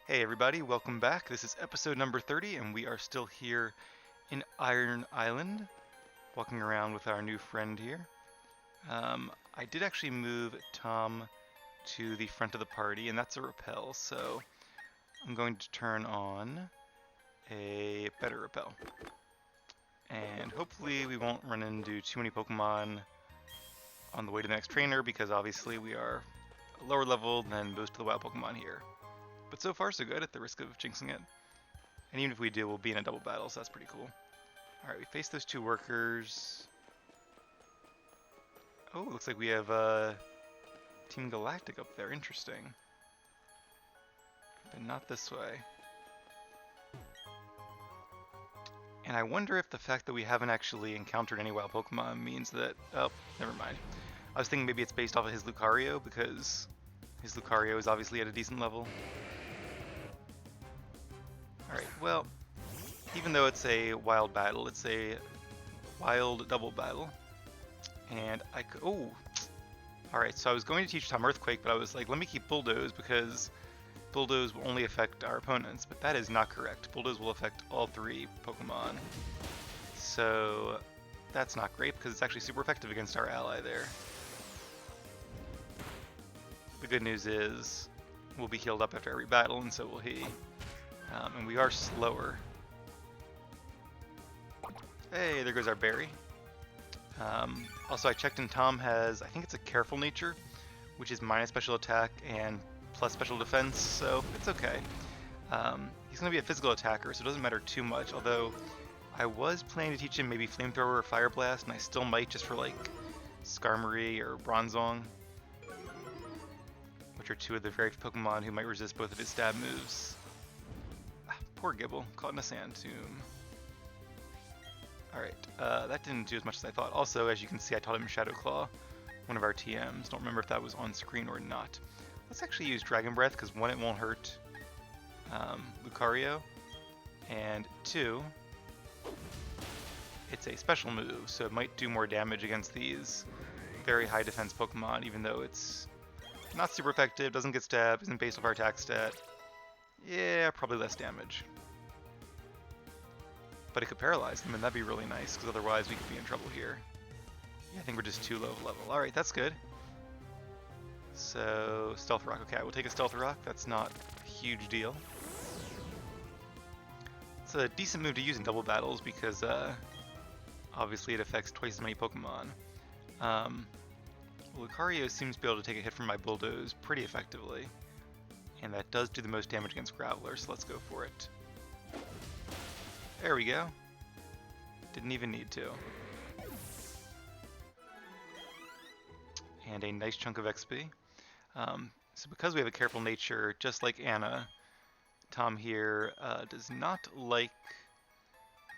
Hey everybody, welcome back. This is episode number 30 and we are still here in Iron Island, walking around with our new friend here. I did actually move Tom to the front of the party, and that's a repel, so I'm going to turn on a better repel. And hopefully we won't run into too many Pokemon on the way to the next trainer, because obviously we are a lower level than most of the wild Pokemon here. But so far so good, at the risk of jinxing it. And even if we do, we'll be in a double battle, so that's pretty cool. Alright, we face those two workers. Oh, looks like we have Team Galactic up there. Interesting. But not this way. And I wonder if the fact that we haven't actually encountered any wild Pokemon means that... Oh, never mind. I was thinking maybe it's based off of his Lucario, because his Lucario is obviously at a decent level. Alright, well, even though it's a wild battle, it's a wild double battle. And I could... Oh! Alright, so I was going to teach Tom Earthquake, but I was like, let me keep Bulldoze, because Bulldoze will only affect our opponents. But that is not correct. Bulldoze will affect all three Pokemon. So that's not great, because it's actually super effective against our ally there. The good news is, we'll be healed up after every battle, and so will he. And we are slower. Hey, there goes our berry. Also, I checked and Tom has, I think it's a careful nature, which is minus special attack and plus special defense, so it's okay. He's going to be a physical attacker, so it doesn't matter too much, although I was planning to teach him maybe Flamethrower or Fire Blast, and I still might just for like Skarmory or Bronzong, which are two of the very Pokemon who might resist both of his stab moves. Poor Gibble, caught in a sand tomb. Alright, that didn't do as much as I thought. Also, as you can see, I taught him Shadow Claw, one of our TMs. Don't remember if that was on screen or not. Let's actually use Dragon Breath, because one, it won't hurt Lucario, and two, it's a special move, so it might do more damage against these very high defense Pokemon, even though it's not super effective, doesn't get stabbed, isn't based off our attack stat. Yeah, probably less damage. But it could paralyze them, and that'd be really nice, because otherwise we could be in trouble here. Yeah, I think we're just too low of level. Alright, that's good. So, Stealth Rock. Okay, I will take a Stealth Rock. That's not a huge deal. It's a decent move to use in double battles, because obviously it affects twice as many Pokemon. Lucario seems to be able to take a hit from my Bulldoze pretty effectively. And that does do the most damage against Graveler, so let's go for it. There we go. Didn't even need to. And a nice chunk of XP. So because we have a careful nature, just like Anna, Tom here does not like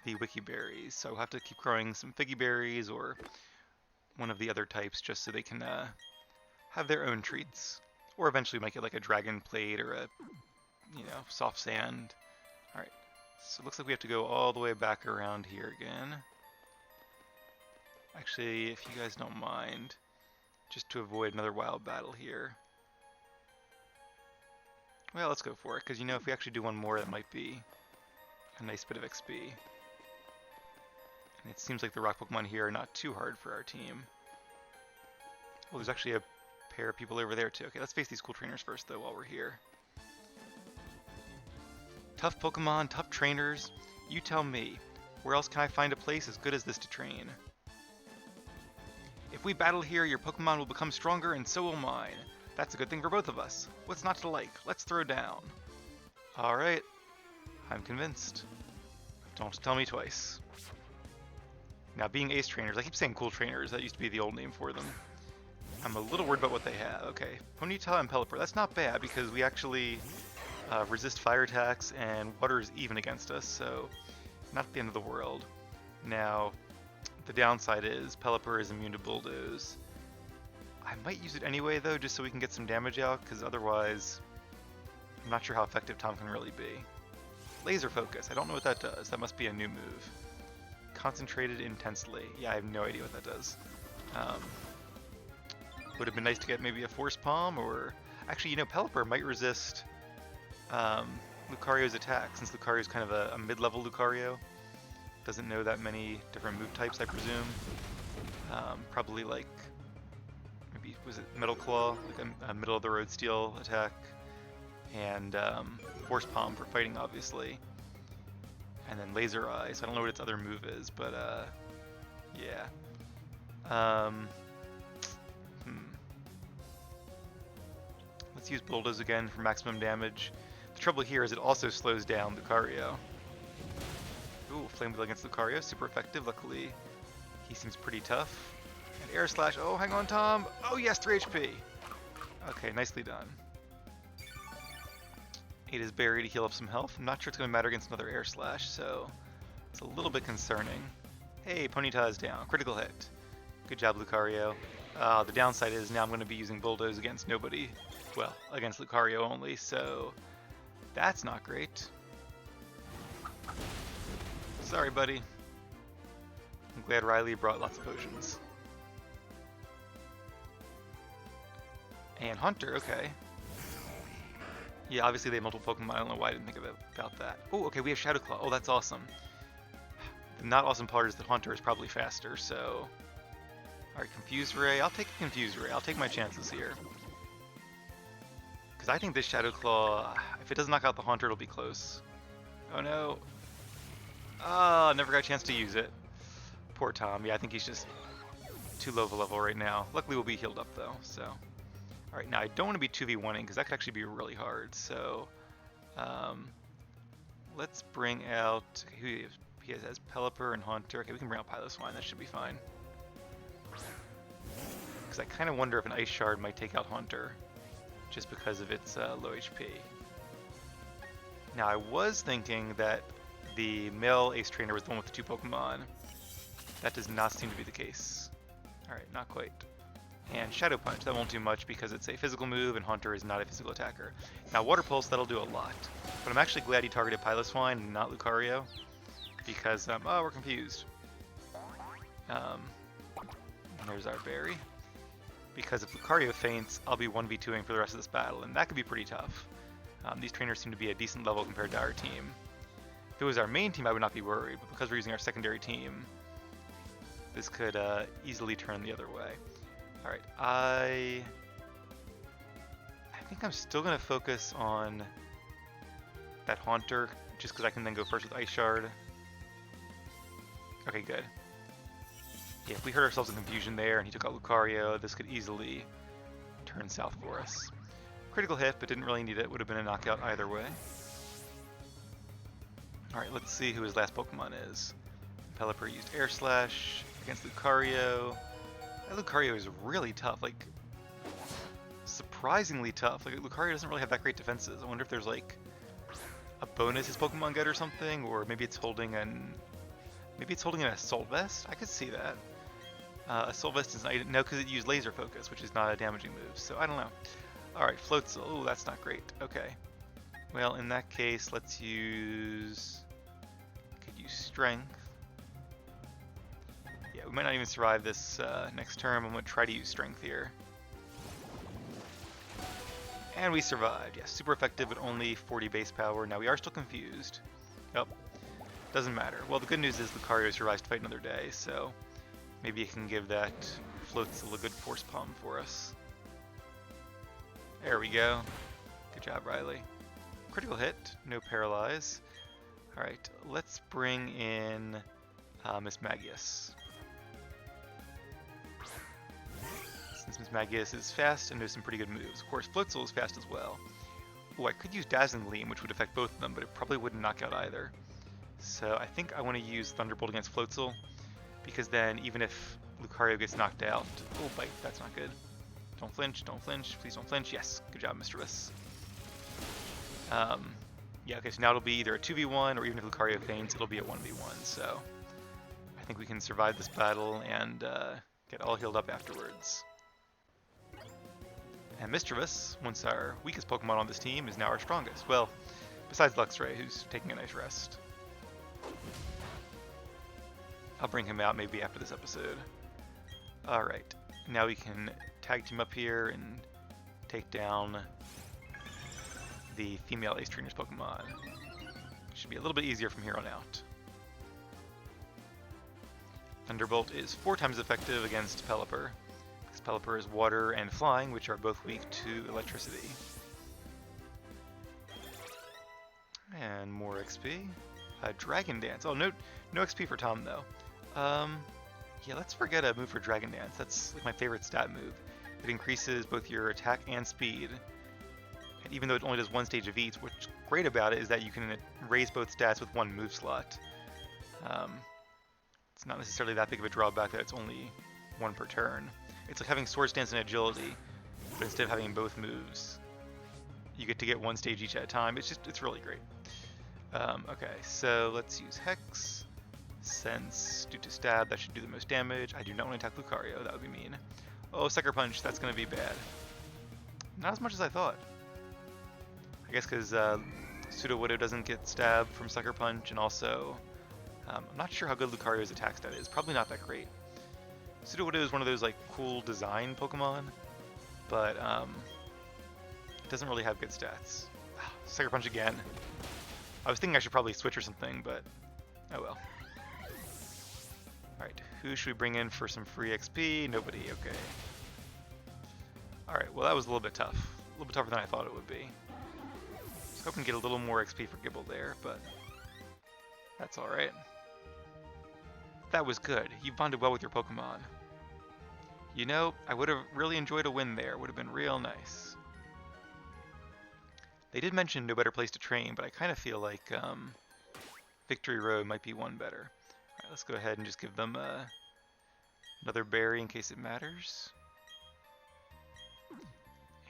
the Wiki Berries, so we'll have to keep growing some Figgy Berries or one of the other types just so they can have their own treats. Or eventually make it like a Dragon Plate or a, soft sand. Alright, so it looks like we have to go all the way back around here again. Actually, if you guys don't mind, just to avoid another wild battle here. Well, let's go for it, because if we actually do one more, that might be a nice bit of XP. And it seems like the rock Pokemon here are not too hard for our team. Oh, there's actually a pair of people over there too. Okay, let's face these cool trainers first though while we're here. Tough Pokemon, tough trainers. You tell me, where else can I find a place as good as this to train? If we battle here, your Pokemon will become stronger and so will mine. That's a good thing for both of us. What's not to like? Let's throw down. Alright, I'm convinced. Don't tell me twice. Now, being ace trainers, I keep saying cool trainers, that used to be the old name for them. I'm a little worried about what they have. Okay, Ponyta and Pelipper. That's not bad because we actually resist fire attacks and water is even against us, so not the end of the world. Now, the downside is Pelipper is immune to Bulldoze. I might use it anyway though, just so we can get some damage out, because otherwise I'm not sure how effective Tom can really be. Laser Focus. I don't know what that does. That must be a new move. Concentrated intensely. Yeah, I have no idea what that does. Would have been nice to get maybe a Force Palm, or... Actually, Pelipper might resist Lucario's attack, since Lucario's kind of a mid-level Lucario. Doesn't know that many different move types, I presume. Probably like, maybe, was it Metal Claw, like a middle-of-the-road steel attack, and Force Palm for fighting, obviously. And then Laser Eyes. I don't know what its other move is, but yeah. Let's use Bulldoze again for maximum damage. The trouble here is it also slows down Lucario. Ooh, Flame Wheel against Lucario, super effective. Luckily, he seems pretty tough. And Air Slash. Oh, hang on, Tom. Oh yes, 3 HP. Okay, nicely done. 8 is Berry to heal up some health. I'm not sure it's going to matter against another Air Slash, so it's a little bit concerning. Hey, Ponyta is down. Critical hit. Good job, Lucario. The downside is now I'm going to be using Bulldoze against nobody. Well, against Lucario only, so that's not great. Sorry, buddy. I'm glad Riley brought lots of potions. And Hunter, okay. Yeah, obviously they have multiple Pokemon. I don't know why I didn't think about that. Oh, okay, we have Shadow Claw. Oh, that's awesome. The not awesome part is that Hunter is probably faster, so... Alright, Confuse Ray. I'll take a Confuse Ray. I'll take my chances here. Because I think this Shadow Claw, if it doesn't knock out the Hunter, it'll be close. Oh no. Ah, never got a chance to use it. Poor Tom. Yeah, I think he's just too low of a level right now. Luckily we'll be healed up though, so... Alright, now I don't want to be 2v1ing because that could actually be really hard, so... let's bring out... Okay, he has Pelipper and Haunter. Okay, we can bring out Piloswine, that should be fine. Because I kind of wonder if an Ice Shard might take out Haunter, just because of its low HP. Now I was thinking that the male Ace Trainer was the one with the 2 Pokemon. That does not seem to be the case. Alright, not quite. And Shadow Punch, that won't do much because it's a physical move and Haunter is not a physical attacker. Now Water Pulse, that'll do a lot. But I'm actually glad he targeted Piloswine and not Lucario. Because, oh, we're confused. There's our Berry. Because if Lucario faints, I'll be 1v2ing for the rest of this battle, and that could be pretty tough. These trainers seem to be a decent level compared to our team. If it was our main team, I would not be worried, but because we're using our secondary team, this could easily turn the other way. Alright, I think I'm still going to focus on that Haunter, just because I can then go first with Ice Shard. Okay, good. Yeah, if we hurt ourselves in confusion there and he took out Lucario, this could easily turn south for us. Critical hit, but didn't really need it. Would have been a knockout either way. Alright, let's see who his last Pokemon is. Pelipper used Air Slash against Lucario. That Lucario is really tough, like, surprisingly tough. Like, Lucario doesn't really have that great defenses. I wonder if there's, like, a bonus his Pokemon get or something, or maybe it's holding an... Maybe it's holding an Assault Vest? I could see that. Assault Vest is not... No, because it used Laser Focus, which is not a damaging move, so I don't know. Alright, Floatzel. Oh, that's not great. Okay. Well, in that case, let's use... Could use Strength. Yeah, we might not even survive this next term. I'm going to try to use Strength here. And we survived. Yes, super effective, but only 40 base power. Now, we are still confused. Yep. Doesn't matter. Well, the good news is Lucario survives to fight another day, so maybe you can give that Floatzel a good Force Palm for us. There we go. Good job, Riley. Critical hit, no paralyze. Alright, let's bring in Miss Magius. Since Miss Magius is fast and knows some pretty good moves. Of course, Floatzel is fast as well. Oh, I could use Dazzling Gleam, which would affect both of them, but it probably wouldn't knock out either. So I think I want to use Thunderbolt against Floatzel, because then even if Lucario gets knocked out... Oh, bite, that's not good. Don't flinch, please don't flinch. Yes, good job, Mischievous. Yeah, okay, so now it'll be either a 2v1, or even if Lucario faints, it'll be a 1v1, so... I think we can survive this battle and get all healed up afterwards. And Mischievous, once our weakest Pokemon on this team, is now our strongest. Well, besides Luxray, who's taking a nice rest. I'll bring him out maybe after this episode. Alright, now we can tag team up here and take down the female Ace Trainer's Pokemon. Should be a little bit easier from here on out. Thunderbolt is 4 times effective against Pelipper, because Pelipper is water and flying, which are both weak to electricity. And more XP. Dragon Dance. Oh, no XP for Tom though. Yeah, let's forget a move for Dragon Dance. That's like my favorite stat move. It increases both your attack and speed. And even though it only does 1 stage of each, what's great about it is that you can raise both stats with 1 move slot. It's not necessarily that big of a drawback that it's only 1 per turn. It's like having Swords Dance and Agility, but instead of having both moves, you get to get 1 stage each at a time. It's really great. Okay, so let's use Hex. Since due to stab, that should do the most damage. I do not want to attack Lucario, that would be mean. Oh, Sucker Punch, that's going to be bad. Not as much as I thought. I guess because Pseudo Widow doesn't get stabbed from Sucker Punch, and also I'm not sure how good Lucario's attack stat is. Probably not that great. Pseudo Widow is one of those like cool design Pokemon, but it doesn't really have good stats. Sucker Punch again. I was thinking I should probably switch or something, but oh well. Alright, who should we bring in for some free XP? Nobody, okay. Alright, well that was a little bit tough. A little bit tougher than I thought it would be. I was hoping to get a little more XP for Gibble there, but that's alright. That was good. You bonded well with your Pokemon. You know, I would have really enjoyed a win there. Would have been real nice. They did mention no better place to train, but I kind of feel like Victory Road might be one better. Alright, let's go ahead and just give them another berry in case it matters.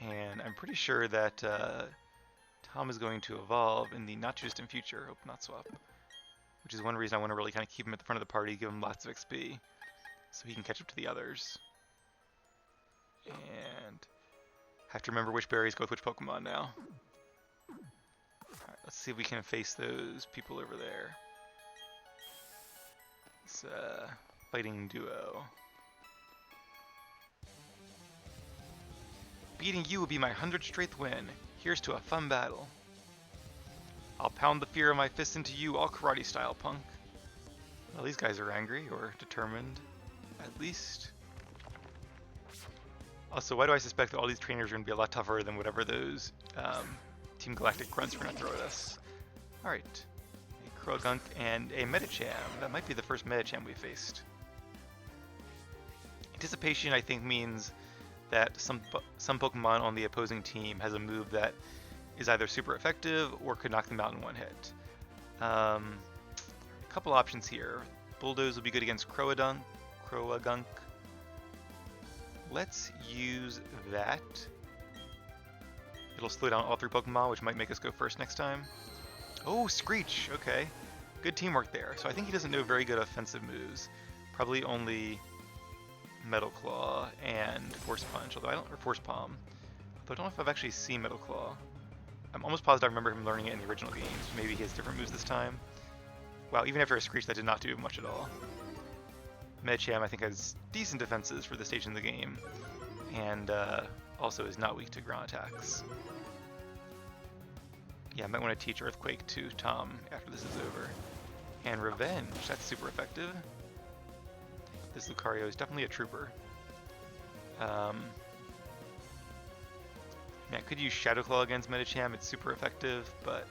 And I'm pretty sure that Tom is going to evolve in the not too distant future. Hope not swap. Which is one reason I want to really kind of keep him at the front of the party, give him lots of XP, so he can catch up to the others. And have to remember which berries go with which Pokemon now. Alright, let's see if we can face those people over there. It's a fighting duo. Beating you will be my 100th straight win. Here's to a fun battle. I'll pound the fear of my fist into you, all karate style, punk. Well, these guys are angry, or determined, at least. Also, why do I suspect that all these trainers are going to be a lot tougher than whatever those Team Galactic grunts are going to throw at us? Alright. A Croagunk and a Medicham. That might be the first Medicham we faced. Anticipation, I think, means that some Pokemon on the opposing team has a move that is either super effective or could knock them out in 1 hit. A couple options here. Bulldoze will be good against Croagunk. Let's use that. It'll slow down all 3 Pokemon, which might make us go first next time. Oh, Screech! Okay. Good teamwork there. So I think he doesn't know very good offensive moves. Probably only Metal Claw and Force Punch, although I don't, or Force Palm. Although I don't know if I've actually seen Metal Claw. I'm almost positive I remember him learning it in the original games. Maybe he has different moves this time. Wow, even after a Screech, that did not do much at all. Medicham, I think, has decent defenses for this stage in the game, and also is not weak to ground attacks. Yeah, I might want to teach Earthquake to Tom after this is over. And Revenge, that's super effective. This Lucario is definitely a trooper. I could use Shadow Claw against Medicham, it's super effective, but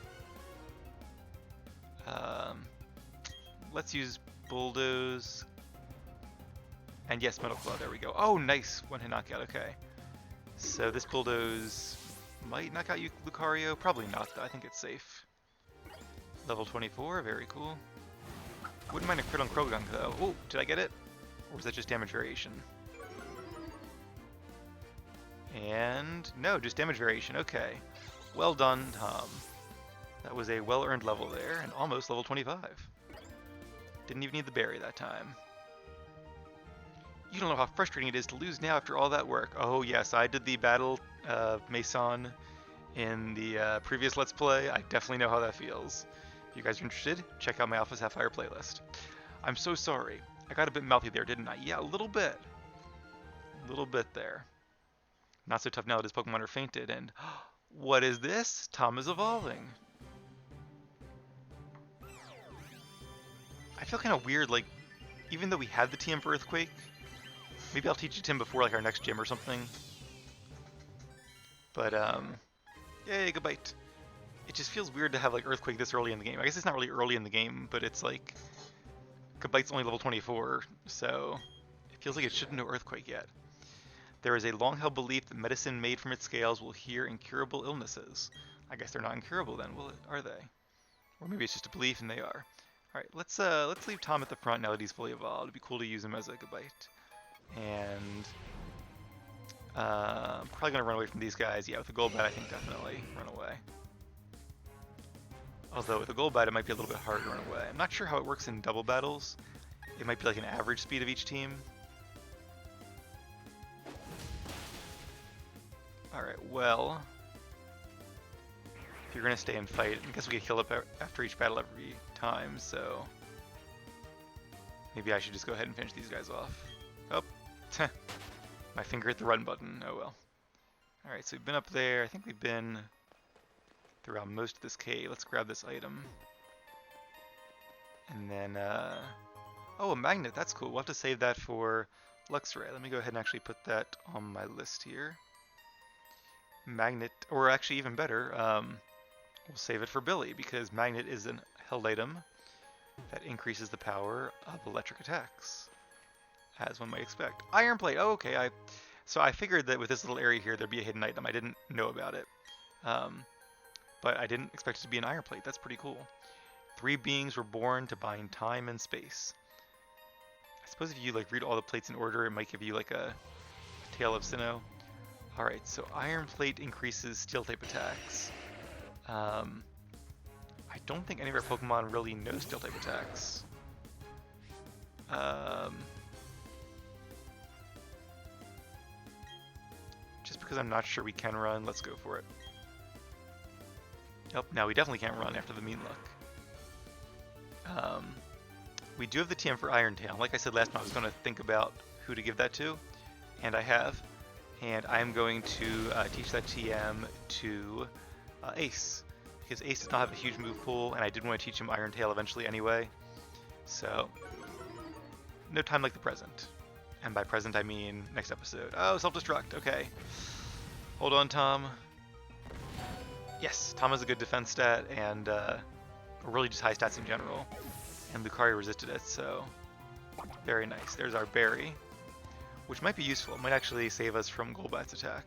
let's use Bulldoze. And yes, Metal Claw, there we go. Oh, nice! 1-hit knockout, okay. So this Bulldoze might knock out you, Lucario. Probably not, though. I think it's safe. Level 24, very cool. Wouldn't mind a crit on Croagunk, though. Oh, did I get it? Or was that just damage variation? And no, just damage variation. Okay. Well done, Tom. That was a well-earned level there, and almost level 25. Didn't even need the berry that time. You don't know how frustrating it is to lose now after all that work. Oh yes, I did the battle Mason in the previous Let's Play. I definitely know how that feels. If you guys are interested, check out my Alpha Sapphire playlist. I'm so sorry. I got a bit mouthy there, didn't I? Yeah, a little bit. A little bit there. Not so tough now that his Pokemon are fainted, and What is this? Tom is evolving. I feel kind of weird, like, even though we had the TM for Earthquake, maybe I'll teach it to him before, like, our next gym or something. But, yay, good bite. It just feels weird to have, like, Earthquake this early in the game. I guess it's not really early in the game, but it's, like, good bite's only level 24, so it feels like it shouldn't know Earthquake yet. There is a long-held belief that medicine made from its scales will heal incurable illnesses. I guess they're not incurable then, well, are they? Or maybe it's just a belief and they are. Alright, let's leave Tom at the front now that he's fully evolved. It'd be cool to use him as a good bite. And probably gonna run away from these guys. Yeah, with the gold bat I think definitely run away. Although with the gold bat it might be a little bit harder to run away. I'm not sure how it works in double battles. It might be like an average speed of each team. Alright, well, if you're going to stay and fight, I guess we get healed up after each battle every time, so maybe I should just go ahead and finish these guys off. Oh, my finger hit the run button, oh well. Alright, so we've been up there, I think we've been throughout most of this cave. Let's grab this item. And then, oh, a magnet, that's cool. We'll have to save that for Luxray. Let me go ahead and actually put that on my list here. Magnet, or actually even better, we'll save it for Billy, because Magnet is a held item that increases the power of electric attacks, as one might expect. Iron Plate, oh okay, so I figured that with this little area here there'd be a hidden item. I didn't know about it, but I didn't expect it to be an Iron Plate. That's pretty cool. 3 beings were born to bind time and space. I suppose if you like read all the plates in order, it might give you like a Tale of Sinnoh. Alright, so Iron Plate increases Steel type attacks. I don't think any of our Pokemon really know Steel type attacks. Just because I'm not sure we can run, let's go for it. Yep, now we definitely can't run after the mean luck. We do have the TM for Iron Tail. Like I said last time, I was going to think about who to give that to, and I have. And I'm going to teach that TM to Ace, because Ace does not have a huge move pool, and I did want to teach him Iron Tail eventually anyway. So, no time like the present. And by present I mean next episode. Oh, self-destruct, okay. Hold on, Tom. Yes, Tom has a good defense stat, and really just high stats in general. And Lucario resisted it, so very nice. There's our berry, which might be useful. It might actually save us from Golbat's attack.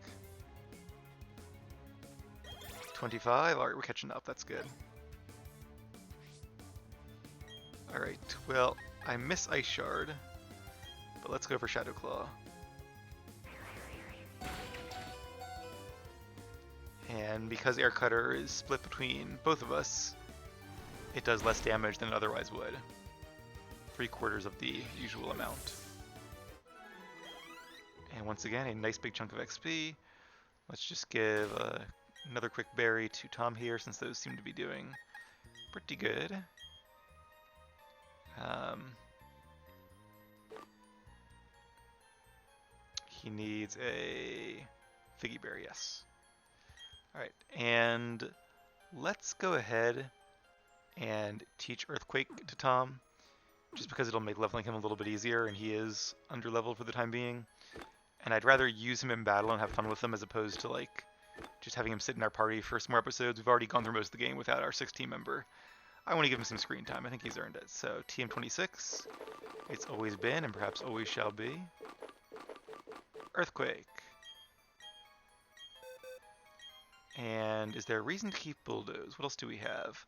25, alright, we're catching up, that's good. Alright, well, I miss Ice Shard, but let's go for Shadow Claw. And because Air Cutter is split between both of us, it does less damage than it otherwise would. 3/4 of the usual amount. And once again, a nice big chunk of XP. Let's just give another quick berry to Tom here, since those seem to be doing pretty good. He needs a Figgy Berry, yes. Alright, and let's go ahead and teach Earthquake to Tom, just because it'll make leveling him a little bit easier, and he is under-leveled for the time being. And I'd rather use him in battle and have fun with him as opposed to like just having him sit in our party for some more episodes. We've already gone through most of the game without our 6th team member. I want to give him some screen time. I think he's earned it. So TM26, it's always been and perhaps always shall be Earthquake. And is there a reason to keep Bulldoze? What else do we have?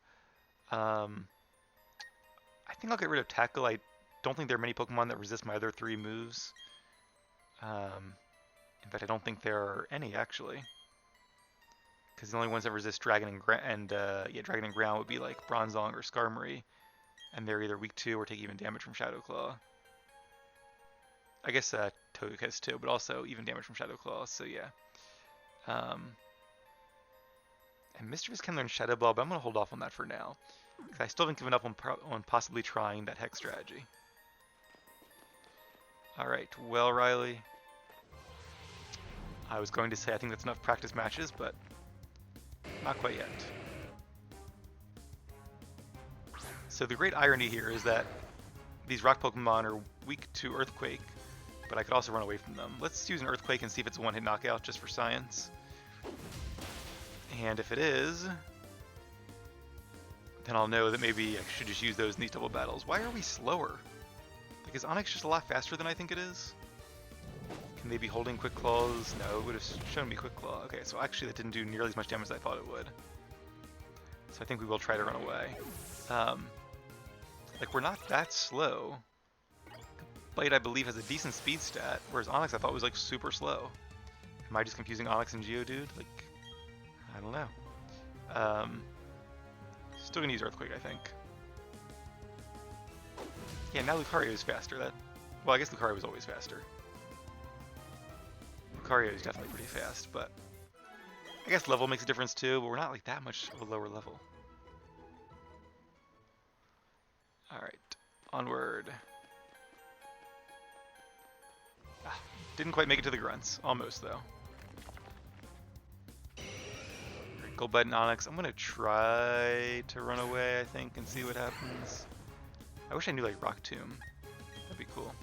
I think I'll get rid of Tackle. I don't think there are many Pokemon that resist my other 3 moves. In fact, I don't think there are any, actually. Because the only ones that resist Dragon and Dragon and Ground would be like Bronzong or Skarmory. And they're either weak to or take even damage from Shadow Claw. I guess Togekiss too, but also even damage from Shadow Claw, so yeah. And Mischievous can learn Shadow Ball, but I'm going to hold off on that for now. Because I still haven't given up on possibly trying that Hex strategy. Alright, well, Riley. I was going to say I think that's enough practice matches, but Not quite yet. So the great irony here is that these rock Pokemon are weak to Earthquake, but I could also run away from them. Let's use an Earthquake and see if it's a one-hit knockout, just for science. And if it is, then I'll know that maybe I should just use those in these double battles. Why are we slower? Like, is Onix just a lot faster than I think it is? Can they be holding Quick Claws? No, it would have shown me Quick Claw. Okay, so actually that didn't do nearly as much damage as I thought it would. So I think we will try to run away. Like, we're not that slow. Bite, I believe, has a decent speed stat, whereas Onix I thought was, like, super slow. Am I just confusing Onix and Geodude? Like, I don't know. Still gonna use Earthquake, I think. Yeah, now Lucario is faster. Well, I guess Lucario was always faster. Lucario is definitely pretty fast, but I guess level makes a difference too, but we're not like that much of a lower level. Alright, onward. Didn't quite make it to the grunts. Almost, though. Goldbite and Onix. I'm gonna try to run away, I think, and see what happens. I wish I knew, like, Rock Tomb. That'd be cool.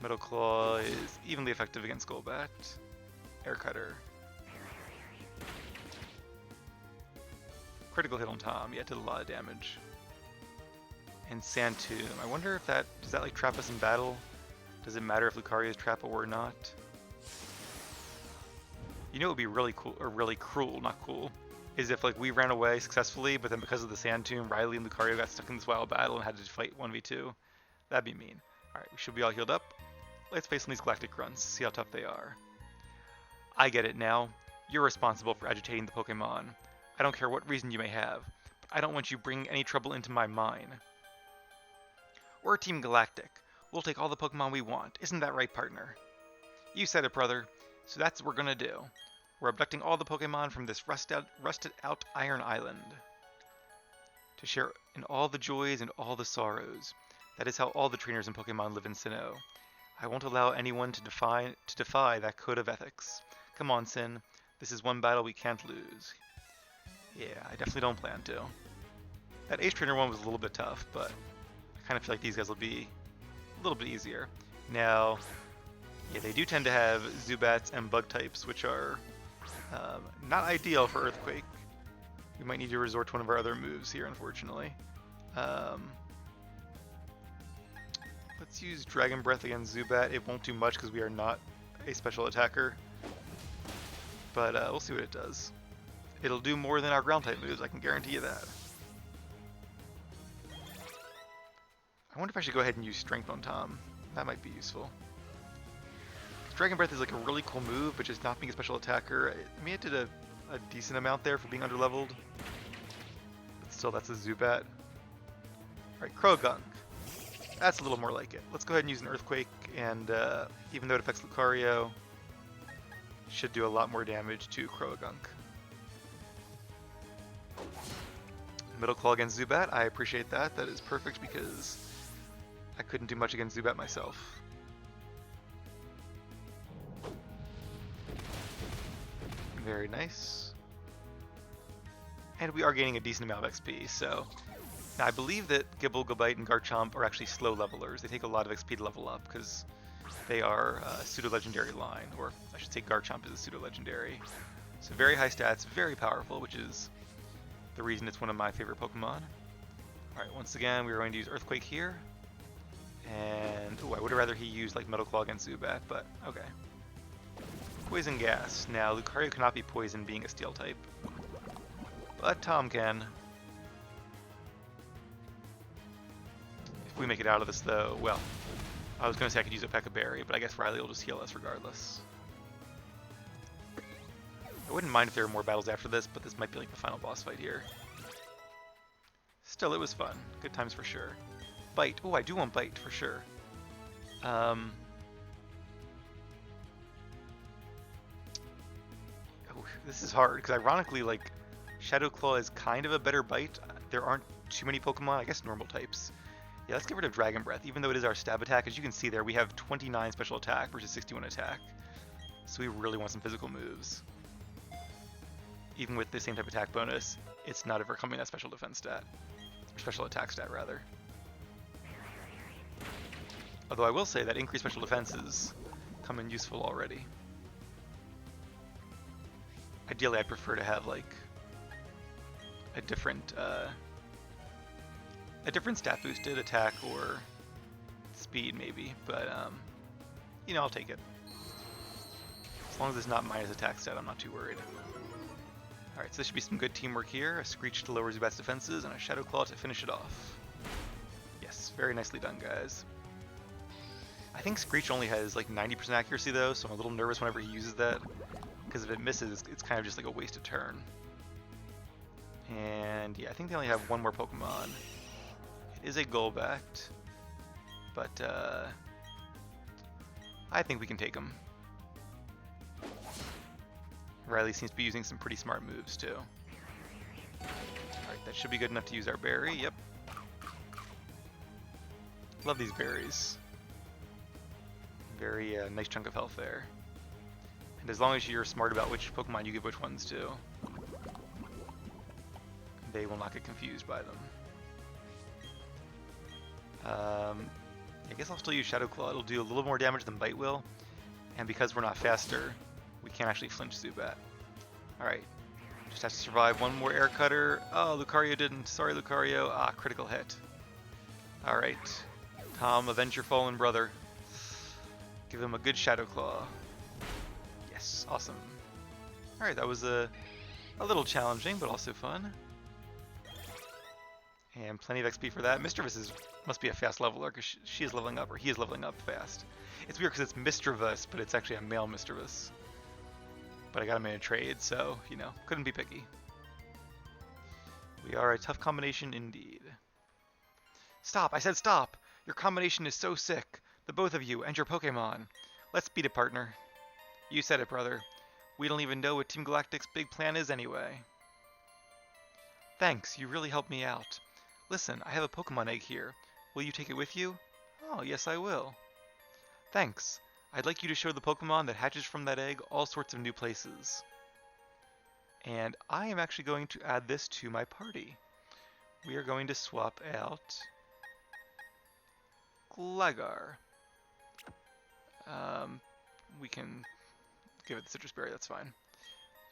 Metal Claw is evenly effective against Golbat. Air Cutter. Critical hit on Tom. Yeah, it did a lot of damage. And Sand Tomb. I wonder if that... Does that, like, trap us in battle? Does it matter if Lucario's trap or not? You know what would be really cool, or really cruel, not cool, is if, like, we ran away successfully, but then because of the Sand Tomb, Riley and Lucario got stuck in this wild battle and had to fight 1v2. That'd be mean. Alright, we should be all healed up. Let's face on these Galactic Grunts, see how tough they are. I get it now. You're responsible for agitating the Pokémon. I don't care what reason you may have, but I don't want you bringing any trouble into my mine. We're Team Galactic. We'll take all the Pokémon we want. Isn't that right, partner? You said it, brother. So that's what we're gonna do. We're abducting all the Pokémon from this rusted out Iron Island to share in all the joys and all the sorrows. That is how all the trainers and Pokémon live in Sinnoh. I won't allow anyone to defy that code of ethics. Come on, Sin. This is one battle we can't lose. Yeah, I definitely don't plan to. That Ace Trainer one was a little bit tough, but I kind of feel like these guys will be a little bit easier. Now, yeah, they do tend to have Zubats and Bug types, which are not ideal for Earthquake. We might need to resort to one of our other moves here, unfortunately. Let's use Dragon Breath against Zubat. It won't do much because we are not a special attacker. But we'll see what it does. It'll do more than our ground type moves, I can guarantee you that. I wonder if I should go ahead and use Strength on Tom. That might be useful. Dragon Breath is like a really cool move, but just not being a special attacker. I mean, it did a decent amount there for being underleveled. But still, that's a Zubat. Alright, Croagunk. That's a little more like it. Let's go ahead and use an Earthquake, and even though it affects Lucario, should do a lot more damage to Croagunk. Middle Claw against Zubat, I appreciate that. That is perfect because I couldn't do much against Zubat myself. Very nice. And we are gaining a decent amount of XP, so... Now, I believe that Gible, Gabite, and Garchomp are actually slow levelers. They take a lot of XP to level up, because they are a pseudo-legendary line, or I should say Garchomp is a pseudo-legendary. So very high stats, very powerful, which is the reason it's one of my favorite Pokemon. Alright, once again, we are going to use Earthquake here. And, oh, I would have rather he used, like, Metal Claw against Zubat, but okay. Poison Gas. Now, Lucario cannot be poisoned being a Steel type. But Tom can. If we make it out of this, though, well, I was going to say I could use a P.E.K.K.A. Berry, but I guess Riley will just heal us regardless. I wouldn't mind if there were more battles after this, but this might be like the final boss fight here. Still, it was fun. Good times for sure. Bite. Oh, I do want Bite for sure. Oh, this is hard, because ironically, like, Shadow Claw is kind of a better Bite. There aren't too many Pokemon, I guess normal types. Yeah, let's get rid of Dragon Breath, even though it is our stab attack. As you can see there, we have 29 special attack versus 61 attack. So we really want some physical moves. even with the same type of attack bonus, it's not overcoming that special defense stat. Or special attack stat, rather. Although I will say that increased special defenses come in useful already. Ideally, I'd prefer to have, like, a different stat boosted attack or speed, maybe, but, you know, I'll take it. As long as it's not minus attack stat, I'm not too worried. Alright, so this should be some good teamwork here. A Screech to lower Zubat's defenses, and a Shadow Claw to finish it off. Yes, very nicely done, guys. I think Screech only has like 90% accuracy though, so I'm a little nervous whenever he uses that, because if it misses, it's kind of just like a wasted turn. And yeah, I think they only have one more Pokemon. It is a Golbat, but I think we can take him. Riley seems to be using some pretty smart moves too. Alright, that should be good enough to use our berry, yep. Love these berries. Very nice chunk of health there. And as long as you're smart about which Pokemon you give which ones to, they will not get confused by them. I guess I'll still use Shadow Claw. It'll do a little more damage than Bite will, and because we're not faster, we can't actually flinch Zubat. Alright, just have to survive one more Air Cutter. Oh, Lucario didn't. Sorry, Lucario. Ah, critical hit. Alright, Tom, avenge your fallen brother. Give him a good Shadow Claw. Yes, awesome. Alright, that was a little challenging, but also fun. And plenty of XP for that. Mischievous must be a fast leveler, because she is leveling up, or he is leveling up fast. It's weird because it's Mischievous, but it's actually a male Mischievous. But I got him in a trade, so, you know, couldn't be picky. We are a tough combination indeed. Stop! I said stop! Your combination is so sick. The both of you and your Pokemon. Let's beat it, partner. You said it, brother. We don't even know what Team Galactic's big plan is anyway. Thanks, you really helped me out. Listen, I have a Pokemon egg here. Will you take it with you? Oh, yes I will. Thanks. I'd like you to show the Pokemon that hatches from that egg all sorts of new places. And I am actually going to add this to my party. We are going to swap out Gligar. We can give it the Citrus Berry, that's fine.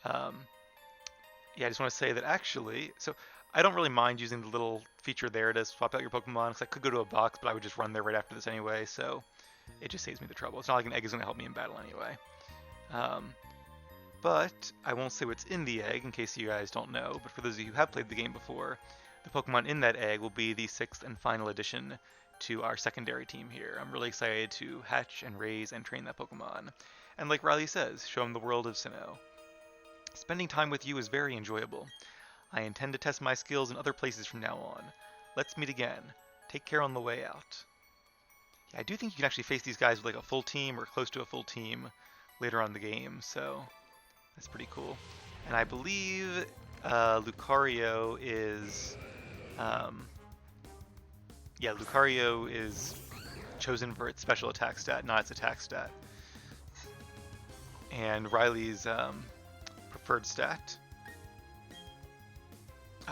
Yeah, I just want to say that actually, so I don't really mind using the little feature there to swap out your Pokemon, because I could go to a box, but I would just run there right after this anyway, so it just saves me the trouble. It's not like an egg is going to help me in battle anyway. But I won't say what's in the egg in case you guys don't know, but for those of you who have played the game before, the Pokemon in that egg will be the 6th and final addition to our secondary team here. I'm really excited to hatch and raise and train that Pokemon. And like Riley says, show him the world of Sinnoh. Spending time with you is very enjoyable. I intend to test my skills in other places from now on. Let's meet again. Take care on the way out. Yeah, I do think you can actually face these guys with like a full team or close to a full team later on in the game, so that's pretty cool. And I believe Lucario is... yeah, Lucario is chosen for its special attack stat, not its attack stat. And Riley's preferred stat,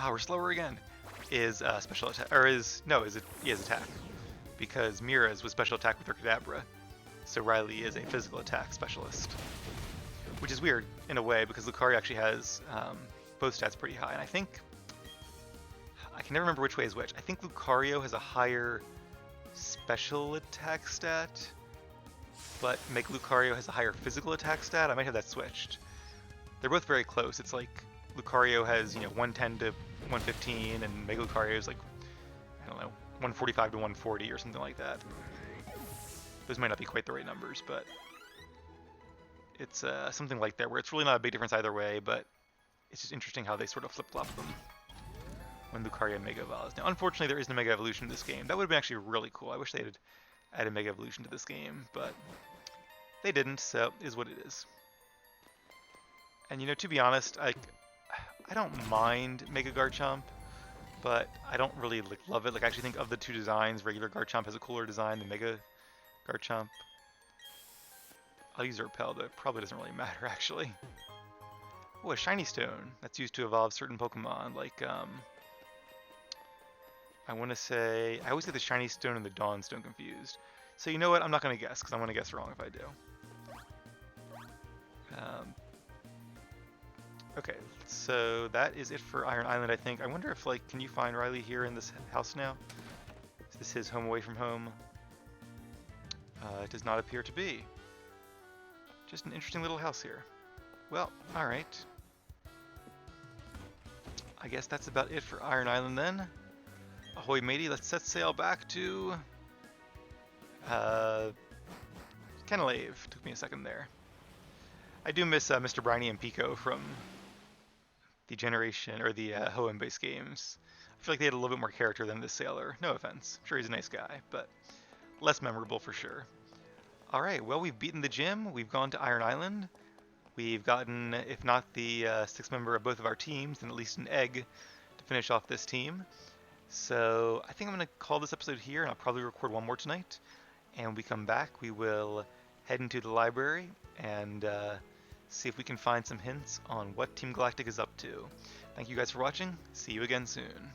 we're slower again, is special attack, or is attack, because Mira's was special attack with her Kadabra, so Riley is a physical attack specialist, which is weird in a way because Lucario actually has both stats pretty high, and I think I can never remember which way is which. I think Lucario has a higher special attack stat, but Mega Lucario has a higher physical attack stat. I might have that switched. They're both very close. It's like Lucario has, 110 to 115, and Mega Lucario is like, I don't know, 145 to 140 or something like that. Those might not be quite the right numbers, but it's something like that, where it's really not a big difference either way, but it's just interesting how they sort of flip-flop them when Lucario Mega Evolves. Now, unfortunately, there isn't a Mega Evolution in this game. That would have been actually really cool. I wish they had added Mega Evolution to this game, but they didn't, so it is what it is. And to be honest, I don't mind Mega Garchomp, but I don't really love it. Like, I actually think of the two designs, regular Garchomp has a cooler design than Mega Garchomp. I'll use Repel, but it probably doesn't really matter, actually. Oh, a shiny stone. That's used to evolve certain Pokemon, like, I want to say... I always get the shiny stone and the dawn stone confused. So you know what? I'm not going to guess, because I'm going to guess wrong if I do. Okay, so that is it for Iron Island, I think. I wonder if, like, can you find Riley here in this house now? Is this his home away from home? It does not appear to be. Just an interesting little house here. Well, alright. I guess that's about it for Iron Island then. Ahoy matey, let's set sail back to... Kennelave. Took me a second there. I do miss Mr. Briny and Pico from the Generation, or the Hoenn-based games. I feel like they had a little bit more character than this sailor. No offense. I'm sure he's a nice guy, but less memorable for sure. Alright, well, we've beaten the gym. We've gone to Iron Island. We've gotten, if not the sixth member of both of our teams, then at least an egg to finish off this team. So I think I'm going to call this episode here, and I'll probably record one more tonight. And when we come back, we will head into the library and see if we can find some hints on what Team Galactic is up to. Thank you guys for watching. See you again soon.